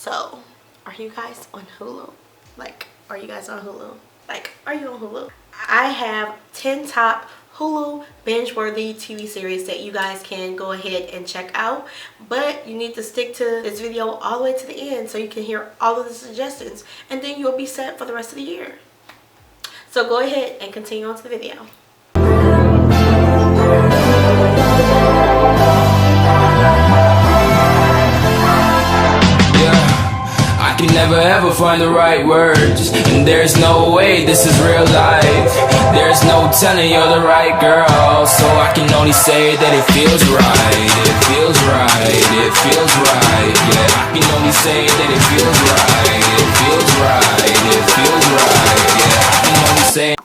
So, are you guys on Hulu? Like, are you guys on Hulu? Like, are you on Hulu? I have 10 top Hulu binge-worthy TV series that you guys can go ahead and check out, but you need to stick to this video all the way to the end so you can hear all of the suggestions, and then you'll be set for the rest of the year. So go ahead and continue on to the video. I can never ever find the right words, and there's no way this is real life. There's no telling you're the right girl, so I can only say that it feels right. It feels right, it feels right. Yeah, I can only say that it feels right. It feels right, it feels right. Yeah, I can only say.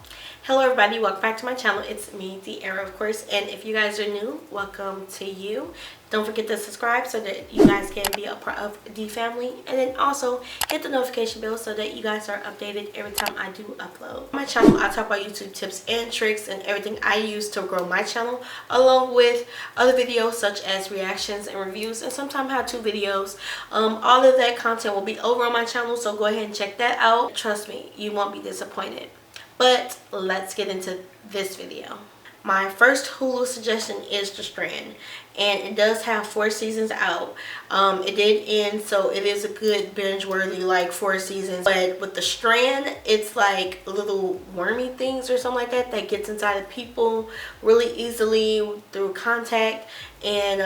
Hello everybody, welcome back to my channel. It's me, De'Ara, of course, and if you guys are new, welcome to you. Don't forget to subscribe so that you guys can be a part of the family, and then also hit the notification bell so that you guys are updated every time I do upload. On my channel, I talk about YouTube tips and tricks and everything I use to grow my channel, along with other videos such as reactions and reviews, and sometimes how-to videos. All of that content will be over on my channel, so go ahead and check that out. Trust me, you won't be disappointed. But let's get into this video. My first Hulu suggestion is The Strand, and it does have 4 seasons out. It did end, so it is a good binge-worthy, like, 4 seasons. But with The Strand, it's like little wormy things or something like that that gets inside of people really easily through contact, and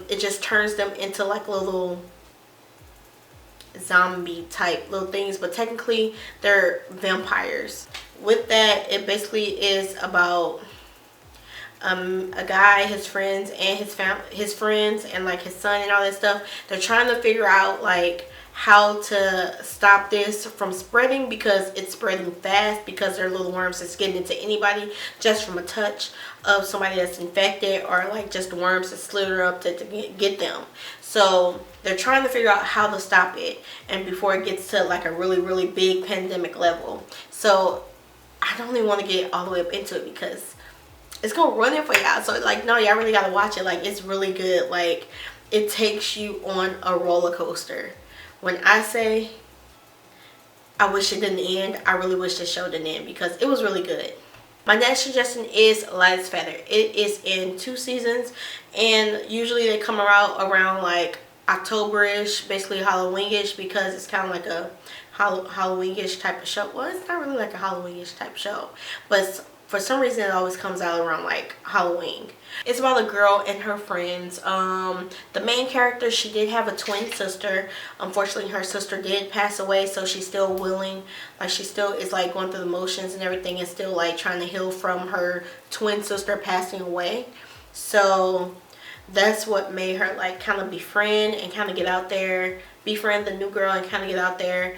it just turns them into like little zombie type little things, but technically they're vampires. With that, it basically is about a guy, his friends, and his friends, and like his son and all that stuff. They're trying to figure out like how to stop this from spreading, because it's spreading fast, because they're little worms that's getting into anybody just from a touch of somebody that's infected, or like just worms that slither up to get them. So they're trying to figure out how to stop it, and before it gets to like a really big pandemic level. So I don't even want to get all the way up into it because it's gonna run it for y'all. So like, no, y'all really gotta watch it. Like, it's really good. Like, it takes you on a roller coaster. When I say I wish it didn't end, I really wish this show didn't end, because it was really good. My next suggestion is Light as a Feather. It is in 2 seasons, and usually they come around like October-ish, basically Halloween-ish, because it's kind of like a Halloween-ish type of show. Well, it's not really like a Halloween-ish type of show, but for some reason it always comes out around like Halloween. It's about a girl and her friends. The main character, she did have a twin sister. Unfortunately, her sister did pass away, so she's still willing, like she still is like going through the motions and everything, and still like trying to heal from her twin sister passing away. So that's what made her like kind of befriend and kind of get out there, befriend the new girl and kind of get out there,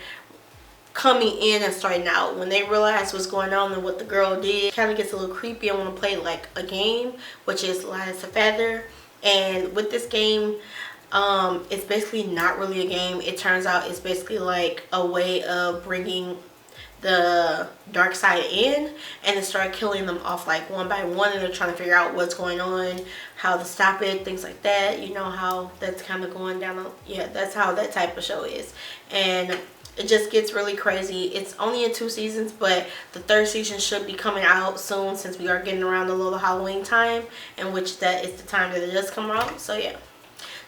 coming in and starting out. When they realize what's going on and what the girl did, kind of gets a little creepy and want to play like a game, which is Light as a Feather. And with this game, it's basically not really a game. It turns out it's basically like a way of bringing the dark side in, and then start killing them off like one by one, and they're trying to figure out what's going on, how to stop it, things like that. You know how that's kind of going down. Yeah, that's how that type of show is, and it just gets really crazy. It's only in 2 seasons, but the 3rd season should be coming out soon, since we are getting around the little Halloween time, in which that is the time that it does come out. So yeah,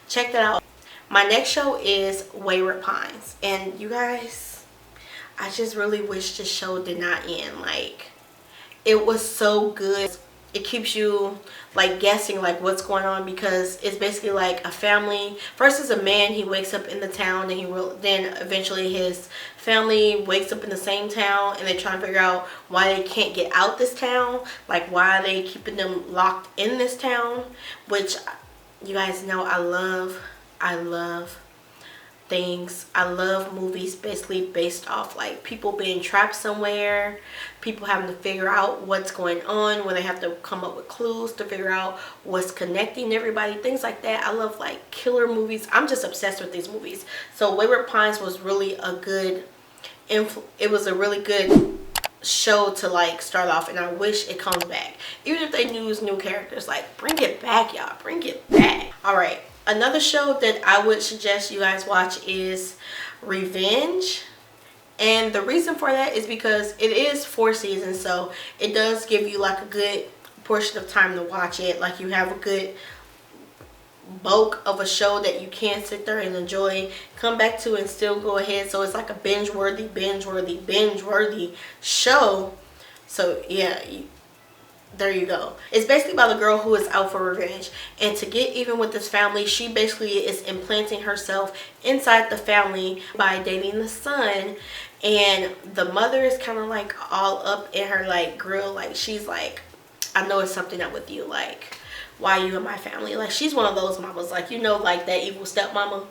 check that out. My next show is Wayward Pines, and you guys, I just really wish this show did not end. Like, it was so good. It keeps you like guessing like what's going on, because it's basically like a family. First is a man, he wakes up in the town, and then eventually his family wakes up in the same town, and they're trying to figure out why they can't get out this town. Like, why are they keeping them locked in this town? Which, you guys know, I love things. I love movies basically based off like people being trapped somewhere, people having to figure out what's going on, when they have to come up with clues to figure out what's connecting everybody, things like that. I love like killer movies. I'm just obsessed with these movies. So Wayward Pines was really a good really good show to like start off, and I wish it comes back. Even if they use new characters, like bring it back, y'all, bring it back. All right, Another show that I would suggest you guys watch is Revenge. And the reason for that is because it is 4 seasons, so it does give you like a good portion of time to watch it. Like you have a good bulk of a show that you can sit there and enjoy, come back to, and still go ahead. So it's like a binge worthy show. So yeah, there you go. It's basically about a girl who is out for revenge, and to get even with this family, she basically is implanting herself inside the family by dating the son. And the mother is kind of like all up in her like grill, like she's like, I know it's something up with you, like why you in my family? Like she's one of those mamas, like, you know, like that evil stepmama,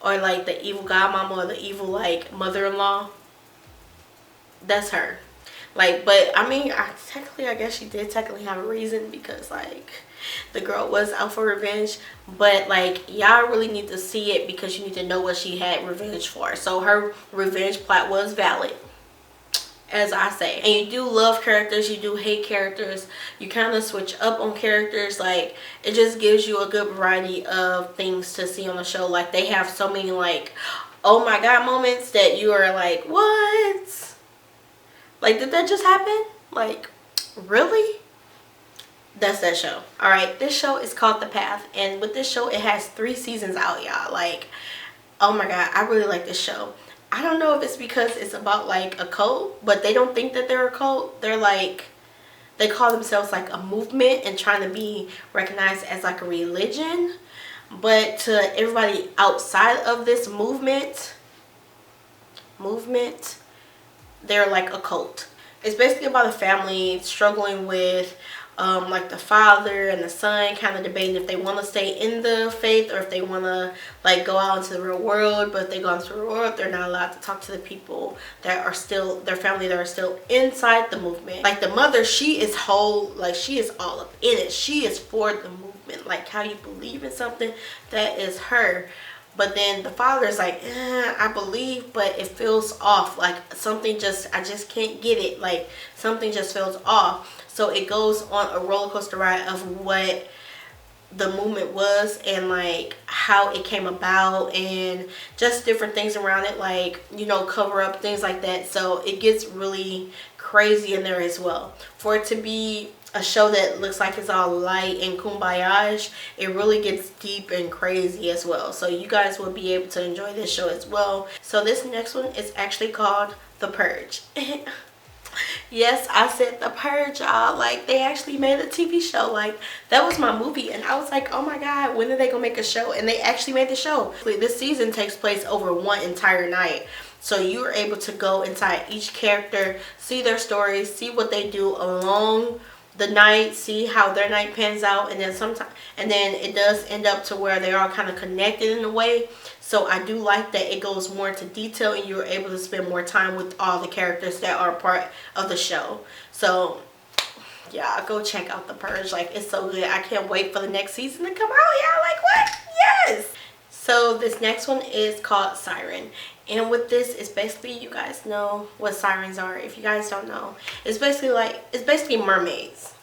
or like the evil godmama, or the evil like mother-in-law. That's her. Like, but I mean, I guess she did technically have a reason, because like the girl was out for revenge, but like y'all really need to see it because you need to know what she had revenge for. So her revenge plot was valid, as I say. And you do love characters, you do hate characters, you kind of switch up on characters. Like it just gives you a good variety of things to see on the show. Like they have so many like oh my god moments that you are like, what? Like, did that just happen? Like, really? That's that show. Alright, this show is called The Path. And with this show, it has 3 seasons out, y'all. Like, oh my god, I really like this show. I don't know if it's because it's about, like, a cult. But they don't think that they're a cult. They're, like, they call themselves, like, a movement and trying to be recognized as, like, a religion. But to everybody outside of this movement, they're like a cult. It's basically about a family struggling with like the father and the son kind of debating if they want to stay in the faith or if they want to like go out into the real world. But if they go into the real world, they're not allowed to talk to the people that are still their family, that are still inside the movement. Like the mother, she is whole, like she is all up in it. She is for the movement. Like how you believe in something, that is her. But then the father is like, I believe, but it feels off. Like something I just can't get it. Like something just feels off. So it goes on a roller coaster ride of what the movement was and like how it came about and just different things around it. Like, you know, cover up, things like that. So it gets really crazy in there as well. For it to be a show that looks like it's all light and kumbaya, it really gets deep and crazy as well. So you guys will be able to enjoy this show as well. So this next one is actually called The Purge. Yes, I said The Purge, y'all. Like they actually made a TV show. Like that was my movie and I was like, oh my god, when are they gonna make a show? And they actually made the show. This season takes place over one entire night. So you are able to go inside each character, see their stories, see what they do along the night, see how their night pans out, and then it does end up to where they are kind of connected in a way. So I do like that it goes more into detail and you're able to spend more time with all the characters that are part of the show. So yeah, go check out The Purge. Like it's so good. I can't wait for the next season to come out. Yeah, like what? Yes. So this next one is called Siren. And with this, it's basically, you guys know what sirens are. If you guys don't know, it's basically mermaids.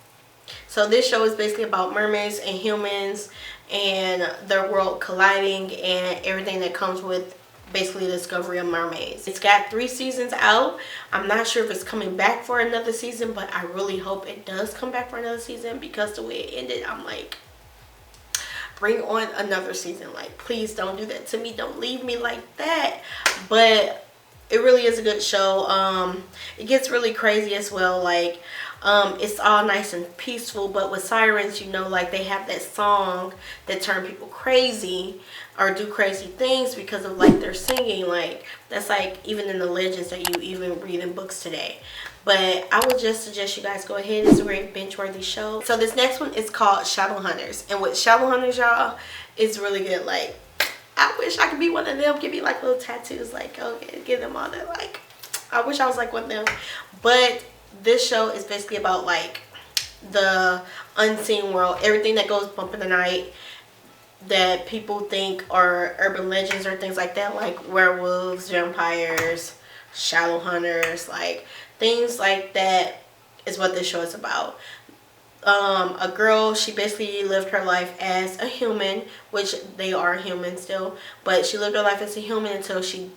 So this show is basically about mermaids and humans and their world colliding and everything that comes with basically the discovery of mermaids. It's got 3 seasons out. I'm not sure if it's coming back for another season, but I really hope it does come back for another season, because the way it ended, I'm like, bring on another season. Like please don't do that to me, don't leave me like that. But it really is a good show. It gets really crazy as well. Like it's all nice and peaceful, but with Sirens, you know, like they have that song that turn people crazy or do crazy things because of like their singing. Like that's like even in the legends that you even read in books today. But I would just suggest you guys go ahead. It's a great binge-worthy show. So this next one is called Shadowhunters. And with Shadowhunters, y'all, it's really good. Like, I wish I could be one of them. Give me like little tattoos. Like, okay, give them all that. Like, I wish I was like one of them. But this show is basically about like the unseen world. Everything that goes bump in the night that people think are urban legends or things like that. Like werewolves, vampires, Shadowhunters, like things like that is what this show is about. a girl, she basically lived her life as a human, which they are human still, but she lived her life as a human until she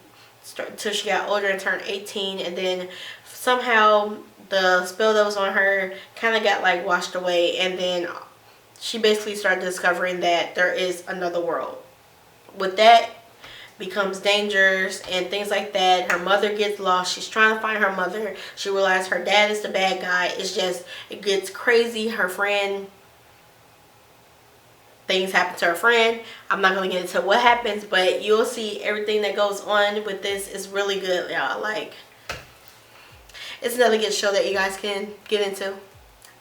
got older and turned 18, and then somehow the spell that was on her kind of got like washed away, and then she basically started discovering that there is another world. With that becomes dangers and things like that. Her mother gets lost. She's trying to find her mother. She realizes her dad is the bad guy. It's just, it gets crazy. Her friend, things happen to her friend. I'm not going to get into what happens, but you'll see everything that goes on with this is really good, y'all. Like, it's another good show that you guys can get into,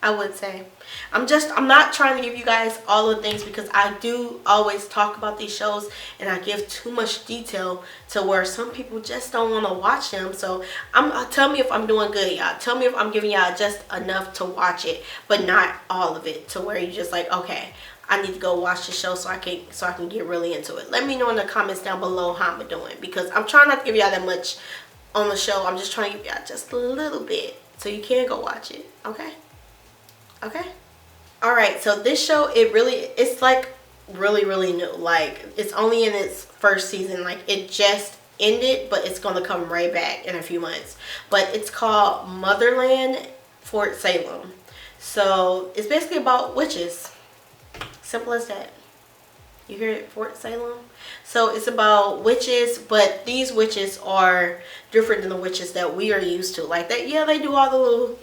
I would say. I'm not trying to give you guys all the things, because I do always talk about these shows and I give too much detail to where some people just don't want to watch them. So tell me if I'm doing good, y'all. Tell me if I'm giving y'all just enough to watch it, but not all of it to where you just like, okay, I need to go watch the show so I can get really into it. Let me know in the comments down below how I'm doing, because I'm trying not to give y'all that much on the show. I'm just trying to give y'all just a little bit so you can go watch it. Okay? Alright, so this show, it's like really new. Like, it's only in its first season. Like, it just ended, but it's going to come right back in a few months. But it's called Motherland Fort Salem. So it's basically about witches. Simple as that. You hear it? Fort Salem. So it's about witches, but these witches are different than the witches that we are used to. Like, that, yeah, they do all the little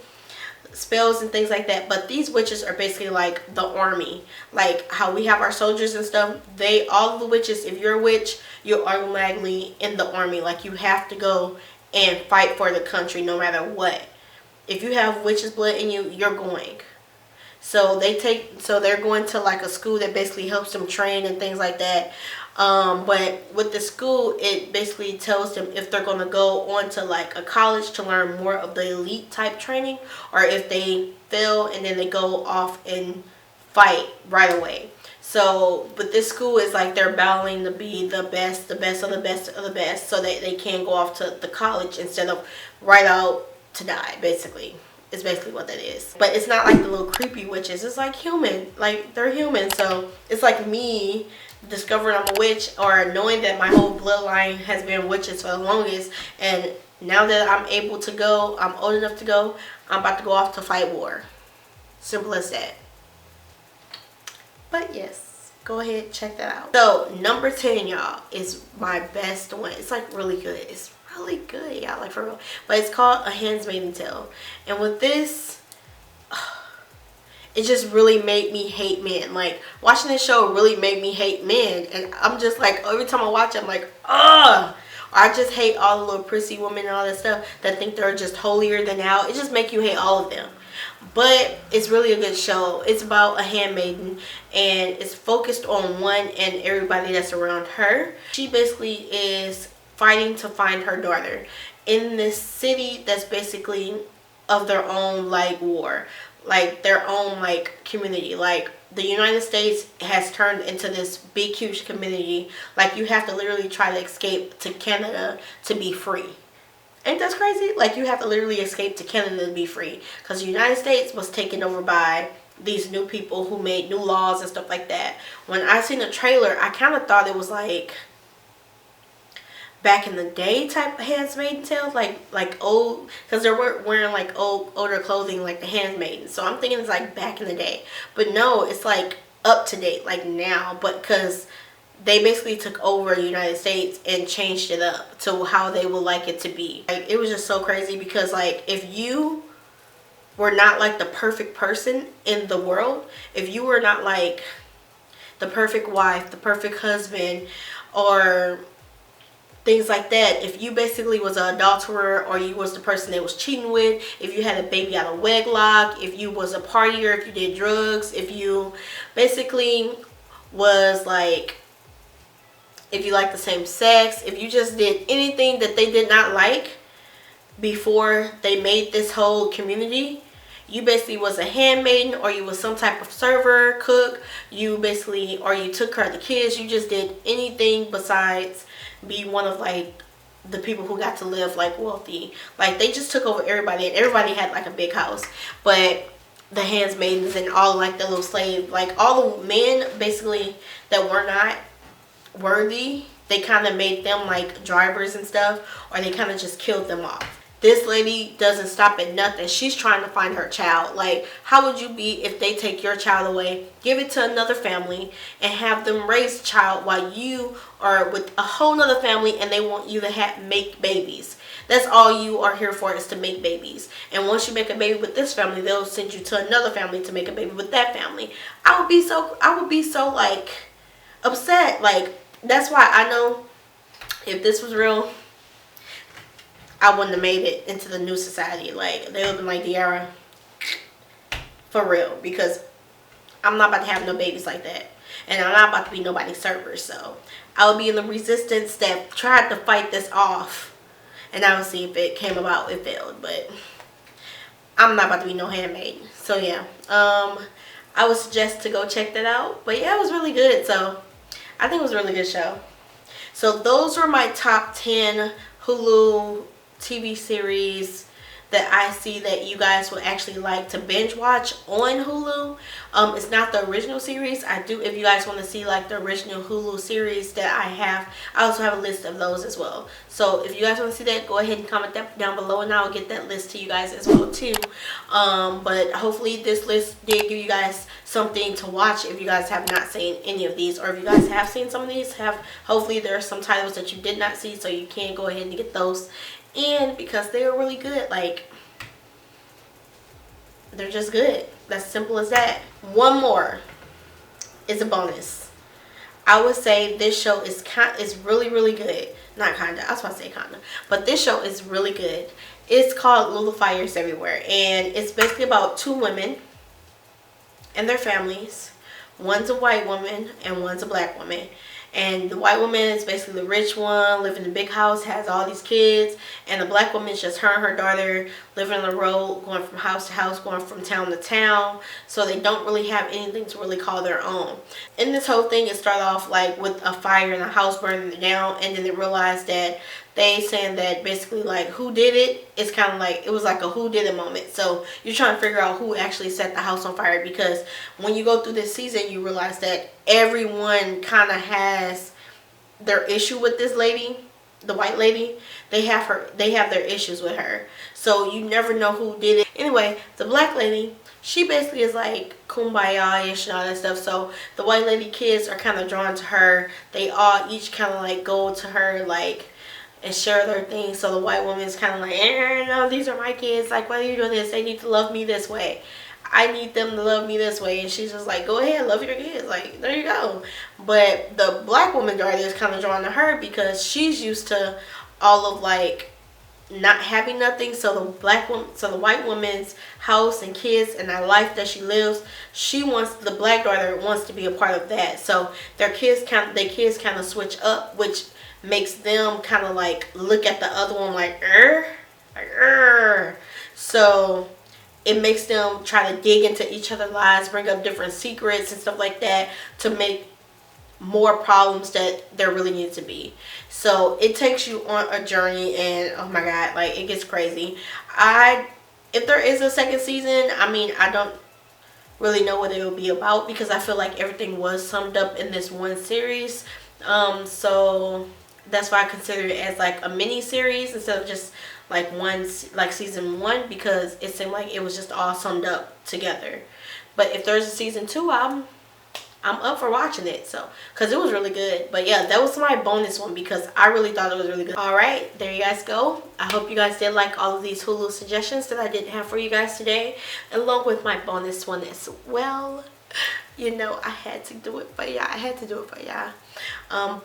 spells and things like that, but these witches are basically like the army. Like how we have our soldiers and stuff, all the witches, if you're a witch, you're automatically in the army. Like, you have to go and fight for the country no matter what. If you have witch's blood in you, you're going. So they're going to like a school that basically helps them train and things like that. But with the school, it basically tells them if they're going to go on to like a college to learn more of the elite type training, or if they fail and then they go off and fight right away. So, but this school is like they're battling to be the best of the best of the best, so that they can go off to the college instead of right out to die, basically. Is basically what that is. But it's not like the little creepy witches. It's like human. Like, they're human. So it's like me discovering I'm a witch, or knowing that my whole bloodline has been witches for the longest, and now that I'm able to go, I'm old enough to go, I'm about to go off to fight war. Simple as that. But yes, go ahead, check that out. So number 10, y'all, is my best one. It's like really good. It's really good, y'all, like for real. But it's called A Handmaiden Tale. And with this, it just really made me hate men. Like, watching this show really made me hate men. And I'm just like, every time I watch it, I'm like, ugh. Or I just hate all the little prissy women and all that stuff that think they're just holier than thou. It just make you hate all of them. But it's really a good show. It's about a handmaiden, and it's focused on one and everybody that's around her. She basically is fighting to find her daughter in this city that's basically of their own like war, like their own like community. Like, the United States has turned into this big huge community. Like, you have to literally try to escape to Canada to be free. Ain't that crazy? Like, you have to literally escape to Canada to be free, because the United States was taken over by these new people who made new laws and stuff like that. When I seen the trailer, I kind of thought it was like back in the day type of Handmaiden Tales, like old, because they're wearing like older clothing like the handmaiden. So I'm thinking it's like back in the day, but no, it's like up to date, like now. But because they basically took over the United States and changed it up to how they would like it to be. Like, it was just so crazy, because like, if you were not like the perfect person in the world, if you were not like the perfect wife, the perfect husband, or things like that, if you basically was an adulterer, or you was the person that was cheating with, if you had a baby out of wedlock, if you was a partier, if you did drugs, if you basically was like, if you like the same sex, if you just did anything that they did not like before they made this whole community, you basically was a handmaiden, or you was some type of server, cook, you basically, or you took care of the kids, you just did anything besides be one of like the people who got to live like wealthy. Like, they just took over everybody, and everybody had like a big house. But the handmaidens and all like the little slave, like all the men basically that were not worthy, they kind of made them like drivers and stuff, or they kind of just killed them off. This lady doesn't stop at nothing. She's trying to find her child. Like, how would you be if they take your child away, give it to another family, and have them raise the child while you are with a whole nother family and they want you to make babies? That's all you are here for, is to make babies. And once you make a baby with this family, they'll send you to another family to make a baby with that family. I would be so like upset. Like, that's why I know if this was real, I wouldn't have made it into the new society. Like, they would have been like, De'Ara, for real, because I'm not about to have no babies like that, and I'm not about to be nobody's server. So I would be in the resistance that tried to fight this off, and I would see if it came about. It failed, but I'm not about to be no handmaid. So yeah, I would suggest to go check that out. But yeah, it was really good. So I think it was a really good show. So those were my top 10 Hulu TV series that I see that you guys would actually like to binge watch on Hulu. It's not the original series. I do, if you guys want to see like the original Hulu series that I have, I also have a list of those as well. So if you guys want to see that, go ahead and comment that down below, and I'll get that list to you guys as well too. But hopefully this list did give you guys something to watch if you guys have not seen any of these, or if you guys have seen some of these, hopefully there are some titles that you did not see, so you can go ahead and get those. And because they are really good, like, they're just good. That's simple as that. One more is a bonus. I would say this show is really, really good. Not kinda, I was about to say kinda, but this show is really good. It's called Little Fires Everywhere, and it's basically about two women and their families. One's a white woman and one's a black woman. And the white woman is basically the rich one, living in a big house, has all these kids. And the black woman is just her and her daughter living on the road, going from house to house, going from town to town. So they don't really have anything to really call their own. In this whole thing, it started off like with a fire and a house burning down. And then they realized that they saying that basically like who did it. It's kind of like, it was like a who did it moment. So you're trying to figure out who actually set the house on fire, because when you go through this season, you realize that everyone kind of has their issue with this lady, the white lady. They have their issues with her. So you never know who did it. Anyway, the black lady, she basically is like kumbaya-ish and all that stuff. So the white lady kids are kind of drawn to her. They all each kind of like go to her like and share their things. So the white woman is kind of like, no, these are my kids. Like, why are you doing this? They need to love me this way. I need them to love me this way. And she's just like, go ahead, love your kids. Like, there you go. But the black woman daughter is kind of drawn to her because she's used to all of like not having nothing. So the white woman's house and kids and the life that she lives, the black daughter wants to be a part of that. So their kids kind of switch up, which makes them kind of like look at the other one like, So it makes them try to dig into each other's lives, bring up different secrets and stuff like that to make more problems that there really needs to be. So it takes you on a journey, and oh my god, like, it gets crazy. If there is a second season, I mean, I don't really know what it will be about, because I feel like everything was summed up in this one series. So that's why I consider it as like a mini series instead of just like season 1, because it seemed like it was just all summed up together. But if there's a season 2, I'm up for watching it, so, because it was really good. But yeah, that was my bonus one because I really thought it was really good. All right, there you guys go. I hope you guys did like all of these Hulu suggestions that I did have for you guys today, along with my bonus one as well. You know, I had to do it for y'all.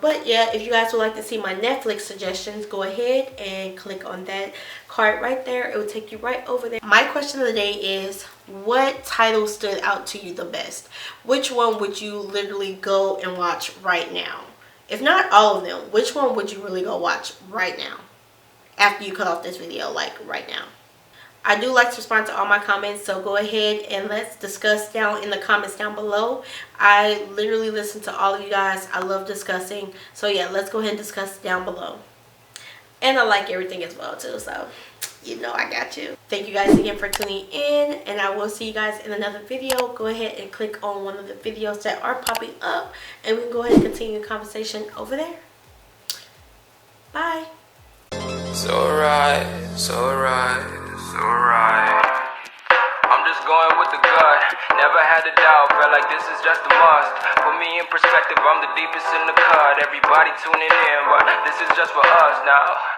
But yeah, if you guys would like to see my Netflix suggestions, go ahead and click on that card right there. It will take you right over there. My question of the day is, what title stood out to you the best? Which one would you literally go and watch right now? If not all of them, which one would you really go watch right now after you cut off this video, like right now? I do like to respond to all my comments, so go ahead and let's discuss down in the comments down below. I literally listen to all of you guys. I love discussing. So yeah, let's go ahead and discuss down below. And I like everything as well too, so you know I got you. Thank you guys again for tuning in, and I will see you guys in another video. Go ahead and click on one of the videos that are popping up, and we can go ahead and continue the conversation over there. Bye. So right. I'm just going with the gut. Never had a doubt, felt like this is just a must. Put me in perspective, I'm the deepest in the cut. Everybody tuning in, but this is just for us now.